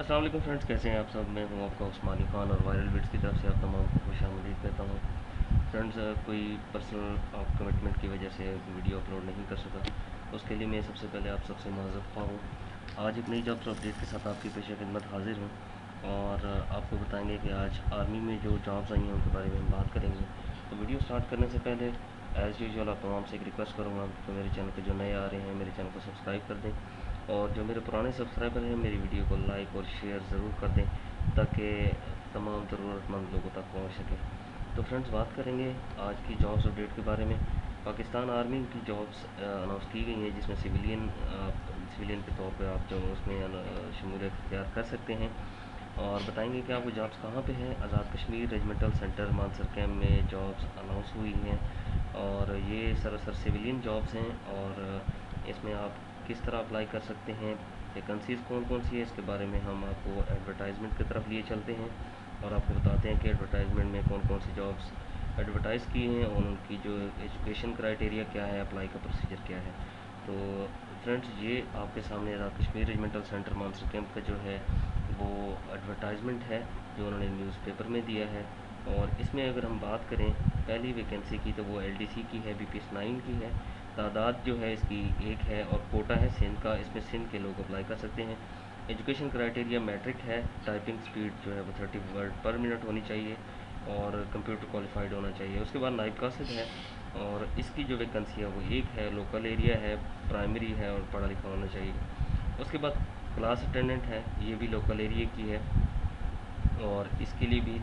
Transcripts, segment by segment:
अस्सलाम वालेकुम फ्रेंड्स, कैसे हैं आप सब। मैं हूं आपका उस्मानी खान और वायरल बिट्स की तरफ से आप तमाम को खुशामदीद कहता हूं। फ्रेंड्स, कोई पर्सनल कमिटमेंट की वजह से वीडियो अपलोड नहीं कर सका, उसके लिए मैं सबसे पहले आप सबसे माज़रत ख्वाह हूँ। आज एक नई जॉब्स अपडेट के साथ आपकी पेश खिदमत हाजिर हूँ और आपको बताएंगे कि आज आर्मी में जो जॉब्स आई हैं उनके बारे में हम बात करेंगे। तो वीडियो स्टार्ट करने से पहले एज़ यूजुअल आप तमाम से एक रिक्वेस्ट करूँगा कि मेरे चैनल पर जो नए आ रहे हैं मेरे चैनल को सब्सक्राइब कर दें, और जो मेरे पुराने सब्सक्राइबर हैं मेरी वीडियो को लाइक और शेयर ज़रूर कर दें ताकि तमाम ज़रूरतमंद लोगों तक पहुंच सके। तो फ्रेंड्स, बात करेंगे आज की जॉब्स अपडेट के बारे में। पाकिस्तान आर्मी की जॉब्स अनाउंस की गई हैं जिसमें सिविलियन के तौर पे आप जो उसमें शमूलियत इख्तियार कर सकते हैं, और बताएंगे कि आपको जॉब्स कहाँ पे हैं। Azad Kashmir regimental centre Mansar camp में जॉब्स अनाउंस हुई हैं और ये सरासर सिविलियन जॉब्स हैं, और इसमें आप किस तरह अप्लाई कर सकते हैं, वैकेंसीज़ कौन कौन सी है, इसके बारे में हम आपको एडवर्टाइजमेंट की तरफ लिए चलते हैं और आपको बताते हैं कि एडवर्टाइजमेंट में कौन कौन सी जॉब्स एडवर्टाइज़ की हैं और उनकी जो एजुकेशन क्राइटेरिया क्या है, अप्लाई का प्रोसीजर क्या है। तो फ्रेंड्स, ये आपके सामने Azad Kashmir regimental centre Mansar camp का जो है वो एडवर्टाइजमेंट है जो उन्होंने न्यूज़पेपर में दिया है। और इसमें अगर हम बात करें पहली वैकेंसी की, तो वो एलडीसी की है, बीपीएस 9 की है। तादाद जो है इसकी एक है और कोटा है सिंध का, इसमें सिंध के लोग अप्लाई कर सकते हैं। एजुकेशन क्राइटेरिया मैट्रिक है, टाइपिंग स्पीड जो है वो 30 वर्ड पर मिनट होनी चाहिए और कंप्यूटर क्वालिफाइड होना चाहिए। उसके बाद नाइब कासिद है और इसकी जो वैकेंसी है वो एक है, लोकल एरिया है, प्राइमरी है और पढ़ा लिखा होना चाहिए। उसके बाद क्लास अटेंडेंट है, ये भी लोकल एरिया की है और इसके लिए भी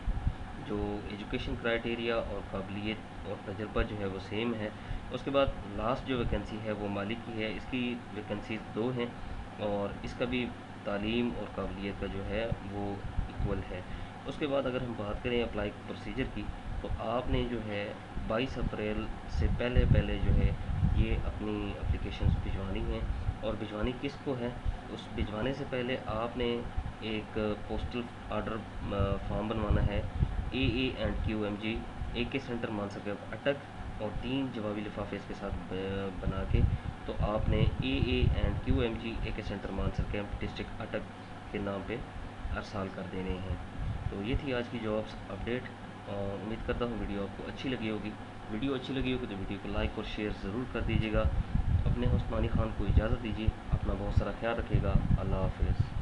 जो एजुकेशन क्राइटेरिया और काबिलियत और तजर्बा जो है वो सेम है। उसके बाद लास्ट जो वैकेंसी है वो माली की है, इसकी वैकेंसीज दो हैं और इसका भी तालीम और काबिलियत का जो है वो इक्वल है। उसके बाद अगर हम बात करें अप्लाई प्रोसीजर की, तो आपने जो है 22 अप्रैल से पहले पहले जो है ये अपनी एप्लीकेशंस भिजवानी हैं। और भिजवानी किस को है, उस भिजवाने से पहले आपने एक पोस्टल आर्डर फॉर्म बनवाना है, AA&QMG AK centre Mansar camp अटक, और 3 जवाबी लिफाफे इसके साथ बना के तो आपने AA&QMG AK centre Mansar camp district अटक के नाम पे अरसाल कर देने हैं। तो ये थी आज की जॉब्स अपडेट और उम्मीद करता हूँ वीडियो आपको अच्छी लगी होगी। वीडियो अच्छी लगी होगी तो वीडियो को लाइक और शेयर ज़रूर कर दीजिएगा। अपने उस्मानी खान को इजाज़त दीजिए, अपना बहुत सारा ख्याल रखिएगा। अल्लाह हाफिज़।